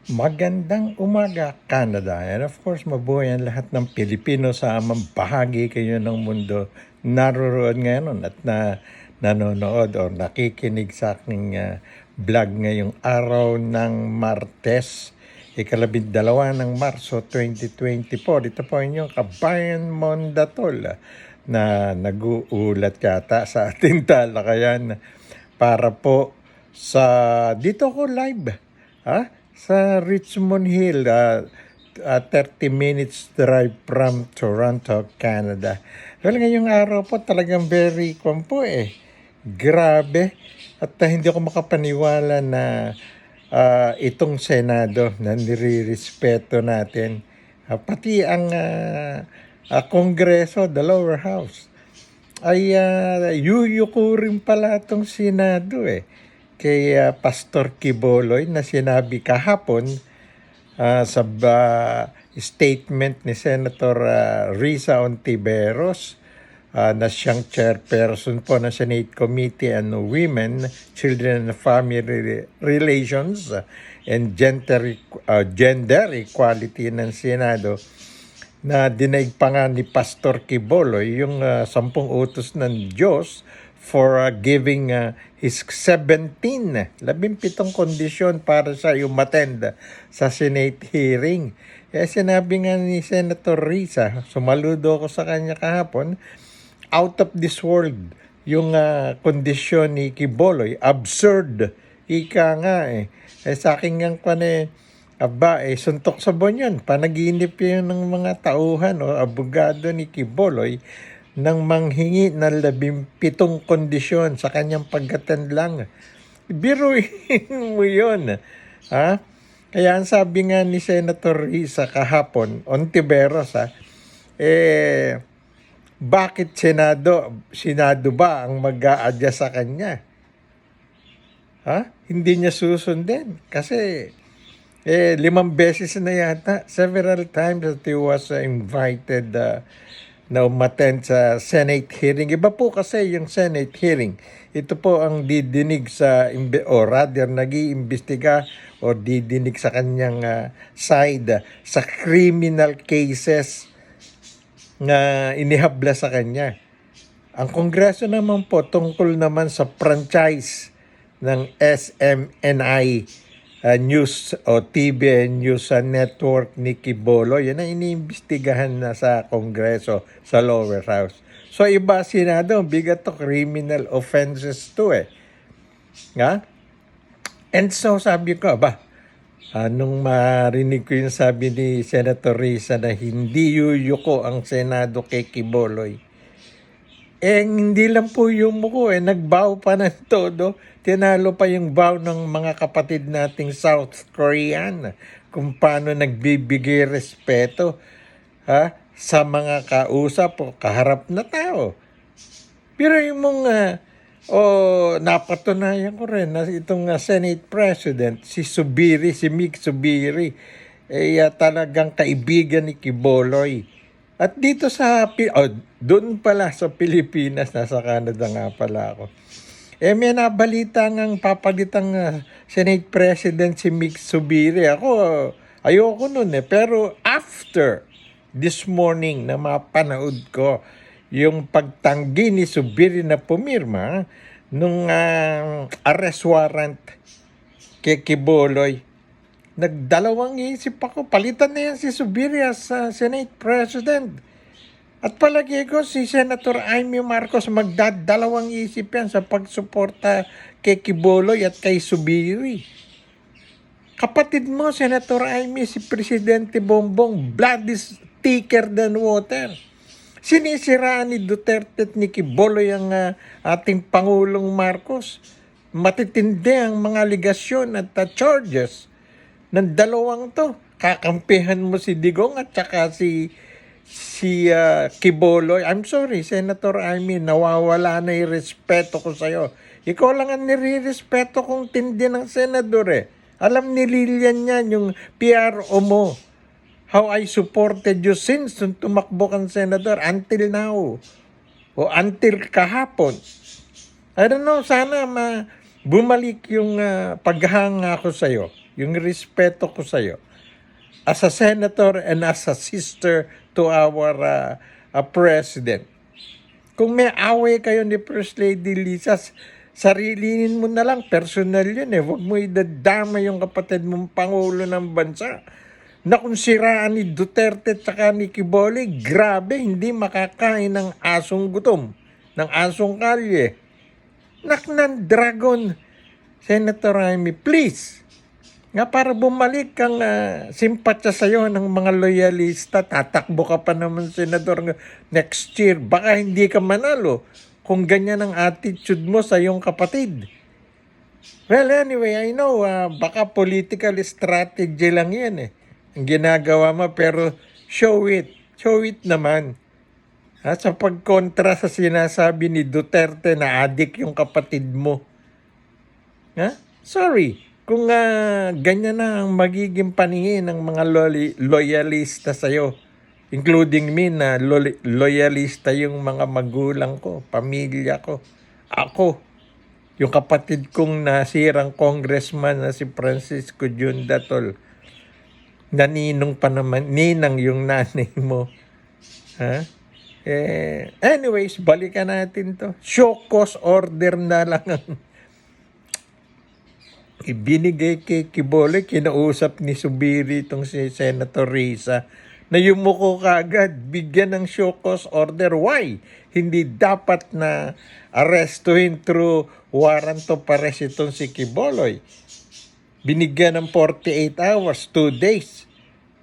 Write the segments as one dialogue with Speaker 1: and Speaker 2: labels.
Speaker 1: Magandang umaga, Canada. And of course, mabuhay ang lahat ng Pilipino sa amang bahagi kayo ng mundo naroroon ngayon at nanonood o nakikinig sa aking vlog ngayong araw ng Martes, ikalabindalawa ng Marso 2024. Ito po inyong kabayan Mondatol na nag-uulat yata sa ating talakayan para po sa dito ko live sa Richmond Hill, 30 minutes drive from Toronto, Canada. Well, ngayong araw po talagang very grabe at hindi ako makapaniwala na itong Senado na nirirespeto natin, pati ang Kongreso, the lower house, ay yuyuko rin pala itong Senado kay Pastor Quiboloy na sinabi kahapon sa statement ni Senator Risa Ontiveros na siyang chairperson po ng Senate Committee on Women, Children and Family Relations and Gender Equality ng Senado, na dinaig pa nga ni Pastor Quiboloy yung 10 utos ng Diyos for giving his 17 kondisyon para sa umattend sa Senate hearing. Sinabi nga ni Senator Risa, sumaludo ako sa kanya kahapon, out of this world yung kondisyon ni Quiboloy, absurd, ika nga sa akin nga suntok sa buwan yun. Panaginip yun ng mga tauhan o abogado ni Quiboloy nang manghingi ng 17 kondisyon sa kanyang pag-attend lang. Biruin mo yun. Kaya ang sabi nga ni Senator Risa kahapon, Ontiveros, bakit Senado ba ang mag-a-adjust sa kanya? Hindi niya susundin. Kasi 5 beses na yata, several times that he was invited na umattend sa Senate hearing. Iba po kasi yung Senate hearing. Ito po ang didinig nag-iimbestiga o didinig sa kanyang side sa criminal cases na inihabla sa kanya. Ang Kongreso naman po tungkol naman sa franchise ng SMNI News o TV News Network ni Quiboloy. Yan ang iniimbestigahan na sa Kongreso, sa lower house. So iba Senado, bigat to, criminal offenses to And so sabi ko, nung marinig ko yung sabi ni Senator Risa na hindi yuyuko ang Senado kay Quiboloy, hindi lang po yung muko nagbow pa ng todo. Tinalo pa yung vow ng mga kapatid nating South Korean kung paano nagbibigay respeto sa mga kausap o kaharap na tao. Pero yung mga napatunayan ko rin na itong Senate President, si Mick Zubiri, talagang kaibigan ni Quiboloy. At dito doon pala sa Pilipinas, nasa Canada nga pala ako. May nabalita ngang papalitang Senate President si Mick Zubiri. Ako, ayoko nun Pero after this morning na mapanood ko yung pagtanggi ni Zubiri na pumirma nung arrest warrant kay Quiboloy, nagdalawang isip ako, palitan na yan si Zubiri as Senate President. At palagi ko si Senator Amy Marcos magdadalawang isip yan sa pagsuporta kay Quiboloy at kay Zubiri. Kapatid mo, Senator Amy, si Presidente Bongbong, blood is thicker than water. Sinisiraan ni Duterte at ni Quiboloy ang ating Pangulong Marcos. Matitindi ang mga aligasyon at charges ng dalawang to. Kakampihan mo si Digong at saka si Quiboloy. I'm sorry, Senator Amy, nawawala na yung respeto ko sa'yo. Ikaw lang ang nire-respeto kong tindi ng senador Alam ni Lilian yan, yung PRO mo. How I supported you since nung tumakbo kang senador until now. O until kahapon. I don't know, sana bumalik yung paghanga ko sa'yo. yung respeto ko sa'yo. As a senator and as a sister to our president. Kung may away kayo ni First Lady Lisa, sarilinin mo na lang, personal yun eh. Huwag mo idadama yung kapatid mong Pangulo ng bansa. Na kung siraan ni Duterte at saka ni Quiboloy, grabe, hindi makakain ng asong gutom, ng asong kalye. Nak ng dragon, Senator Jaime, please. Nga para bumalik ang simpatya sa'yo ng mga loyalista, tatakbo ka pa naman, Senador, next year. Baka hindi ka manalo kung ganyan ang attitude mo sa iyong kapatid. Well, anyway, I know, baka political strategy lang yan eh. Ang ginagawa mo, pero show it. Show it naman. Sa pagkontra sa sinasabi ni Duterte na adik yung kapatid mo. Sorry. Kung ganyan na ang magiging paningin ng mga loyalista sa'yo, including me na loyalista yung mga magulang ko, pamilya ko, ako, yung kapatid kong nasirang congressman na si Francisco Jun Datol, naninong pa naman, ninang yung nanay mo. Anyways, balikan natin to. Show cause order na lang ang ibinigay kay Quiboloy, kinausap ni Zubiri itong si Senator Risa, na yumuko kaagad, bigyan ng show cause order. Why? Hindi dapat na arrestuhin through warrant of arrest itong si Quiboloy. Binigyan ng 48 hours, 2 days.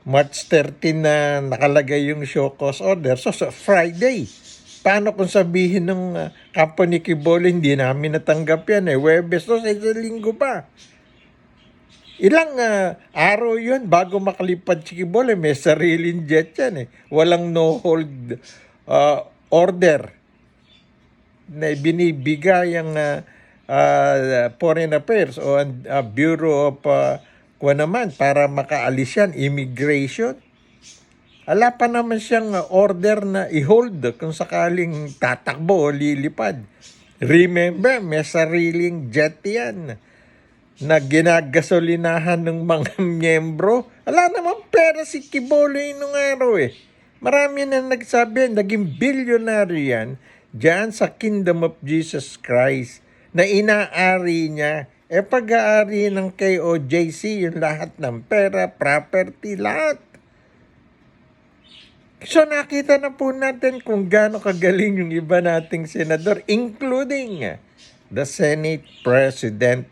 Speaker 1: March 13 na nakalagay yung show cause order. So, Friday. Paano kung sabihin ng kampo ni Quiboloy, hindi namin natanggap yan eh. Huwebes to, sa isang linggo pa. Ilang araw yun bago makalipad si Quiboloy, may sariling jet yan eh. Walang no-hold order na binibigay ang Foreign Affairs o Bureau of naman para makaalis yan, immigration. Ala pa naman siyang order na i-hold kung sakaling tatakbo o lilipad. Remember, may sariling jet yan na ginagasolinahan ng mga miyembro. Ala naman pera si Quiboloy nung araw eh. Marami na nagsabi, naging billionaire yan dyan sa Kingdom of Jesus Christ na inaari niya. Pag-aari ng KOJC, yung lahat ng pera, property, lahat. So nakita na po natin kung gaano kagaling yung iba nating senador, including the Senate President.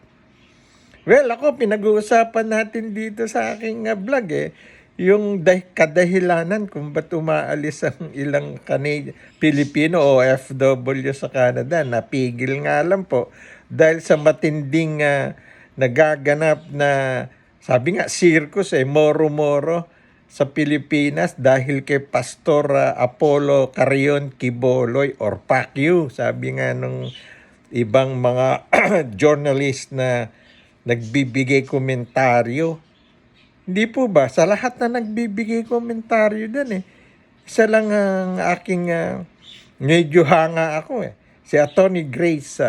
Speaker 1: Well, ako, pinag-uusapan natin dito sa aking vlog yung kadahilanan kung ba't umaalis ang ilang Pilipino o OFW sa Canada. Napigil nga lang po dahil sa matinding nagaganap na, sabi nga, circus moro-moro sa Pilipinas dahil kay Pastor Apollo Carrion Quiboloy or Pacquiao. Sabi nga nung ibang mga journalist na nagbibigay komentaryo. Hindi po ba? Sa lahat na nagbibigay komentaryo din isa lang ang aking medyo hanga ako Si Attorney Grace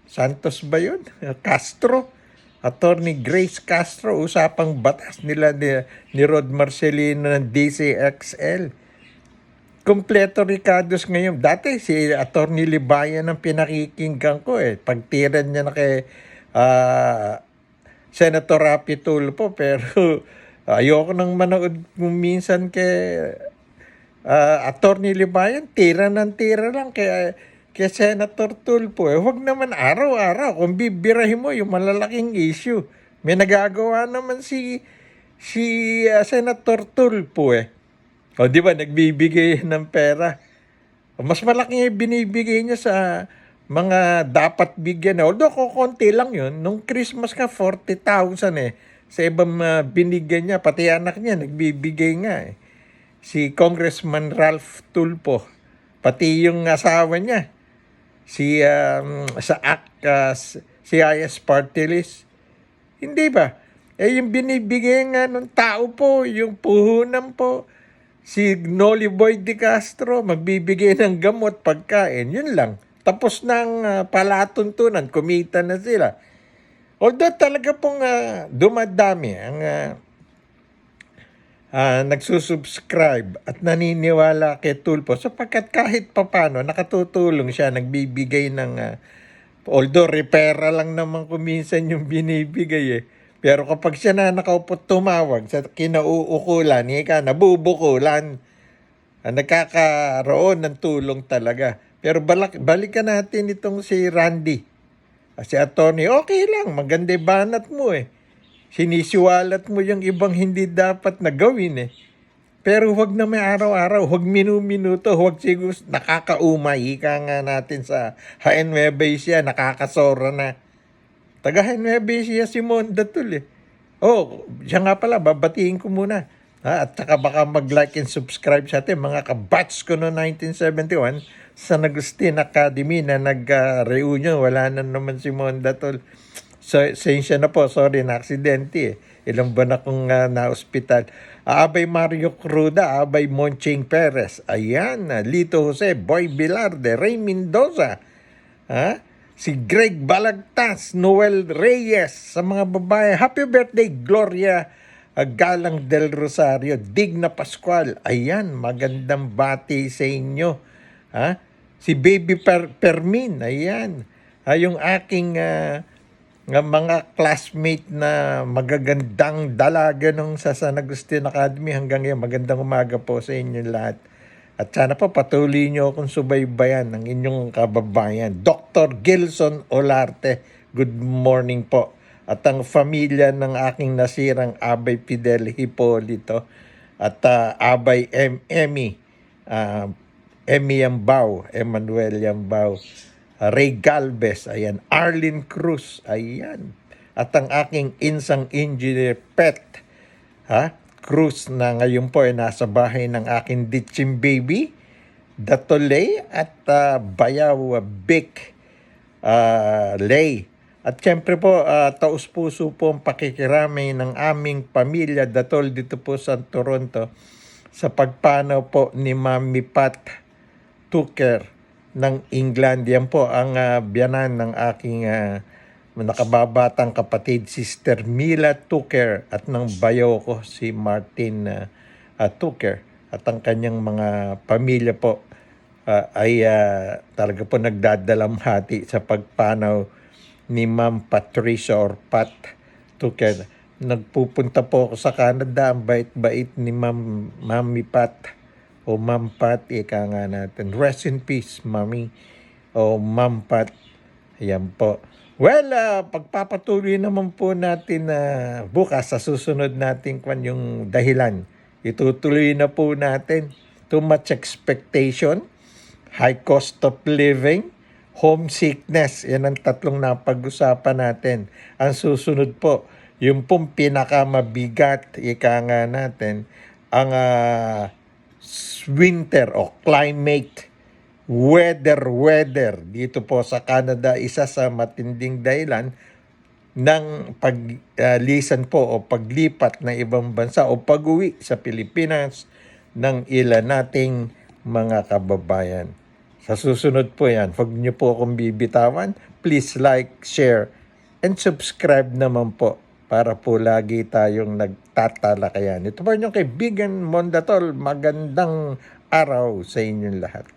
Speaker 1: Santos ba yun? Castro. Attorney Grace Castro, usapang batas nila ni Rod Marcelino ng DCXL. Kompleto Ricardos ngayon. Dati si Attorney Libayan ang pinakikinggan ko Pagtiran niya na kay Senator Rapi Tulfo, pero ayoko nang manood minsan kay Attorney Libayan, tira lang kay Senator Tulfo. Huwag naman araw-araw, kung bibirahin mo yung malalaking issue. May nagagawa naman si Senator Tulfo O di ba, nagbibigay ng pera. Mas malaki yung binibigay niya sa mga dapat bigyan. Although konti lang yun, nung Christmas ka 40,000 sa ibang binigyan niya, pati anak niya nagbibigay nga si Congressman Ralph Tulfo, pati yung asawa niya si CIS Party List. Hindi ba? Yung binibigay nga ng tao po, yung puhunan po, si Noli Boy de Castro, magbibigay ng gamot, pagkain, yun lang. Tapos ng palatuntunan, kumita na sila. Although talaga pong dumadami ang nagsusubscribe at naniniwala kay Tulfo sapagkat kahit papano nakatutulong siya, nagbibigay ng although repera lang naman kuminsan yung binibigay eh. Pero kapag siya na nakaupo tumawag sa kinauukulan, ika nabubukulan, nagkakaroon ng tulong talaga. Pero balikan natin itong si Randy. Si Atty. Okay lang, maganda yung banat mo eh. Sinisiwalat mo yung ibang hindi dapat na gawin eh. Pero huwag na may araw-araw, huwag minu-minuto, huwag siguro nakakaumay. Ika nga natin sa Hain Nueva Ecija, nakakasora na. Taga Hain Nueva Ecija si Monda Tul eh. Oh, siya nga pala, babatiin ko muna. At saka baka mag-like and subscribe sa atin, mga kabatch ko no 1971 sa Agustin Academy na nag-reunion. Wala na naman si Monda Tul. Sensya na po, sorry, na-aksidente eh. Ilang buwan akong na-hospital. Abay Mario Cruda, Abay Monching Perez, ayan, Lito Jose, Boy Bilarde, Ray Mendoza, si Greg Balagtas, Noel Reyes, sa mga babae, happy birthday, Gloria Galang del Rosario, Digna Pascual, ayan, magandang bati sa inyo. Si Baby Permin, ayan, yung aking ng mga classmate na magagandang dalaga nung sa San Agustin Academy hanggang ngayon. Magandang umaga po sa inyo lahat. At sana po patuloy nyo akong subaybayan ng inyong kababayan. Dr. Gilson Olarte, good morning po. At ang pamilya ng aking nasirang Abay Fidel Hipolito at Abay Emmy Yambao, Emmanuel Yambao, Ray Galvez, ayan, Arlene Cruz, ayan. At ang aking insang engineer pet, Cruz, na ngayon po ay nasa bahay ng aking ditching baby, Datolay at Bayaw Big Lay. At syempre po, taus-puso po ang pakikiramay ng aming pamilya Datol dito po sa Toronto sa pagpanaw po ni Mami Pat Tucker ng England. Yan po ang biyanan ng aking nakababatang kapatid, Sister Mila Tucker, at ng bayo ko, si Martin Tucker. At ang kanyang mga pamilya po ay talaga po nagdadalamhati sa pagpanaw ni Ma'am Patricia or Pat Tucker. Nagpupunta po ako sa Canada, ang bait-bait ni Mami Pat. O Ma'am Pat, ika nga natin. Rest in peace, Mami. O Ma'am Pat. Ayan po. Well, pagpapatuloy naman po natin bukas sa susunod natin yung dahilan. Itutuloy na po natin. Too much expectation, high cost of living, homesickness. Yan ang tatlong napag-usapan natin. Ang susunod po, yung pong pinakamabigat, ika nga natin, ang winter o climate, weather dito po sa Canada, isa sa matinding dahilan ng paglisan po o paglipat ng ibang bansa o pag-uwi sa Pilipinas ng ilan nating mga kababayan. Sa susunod po yan, huwag niyo po akong bibitawan. Please like, share, and subscribe naman po para po lagi tayong nagtatalakayan. Ito po yung kaibigan Mondatol. Magandang araw sa inyong lahat.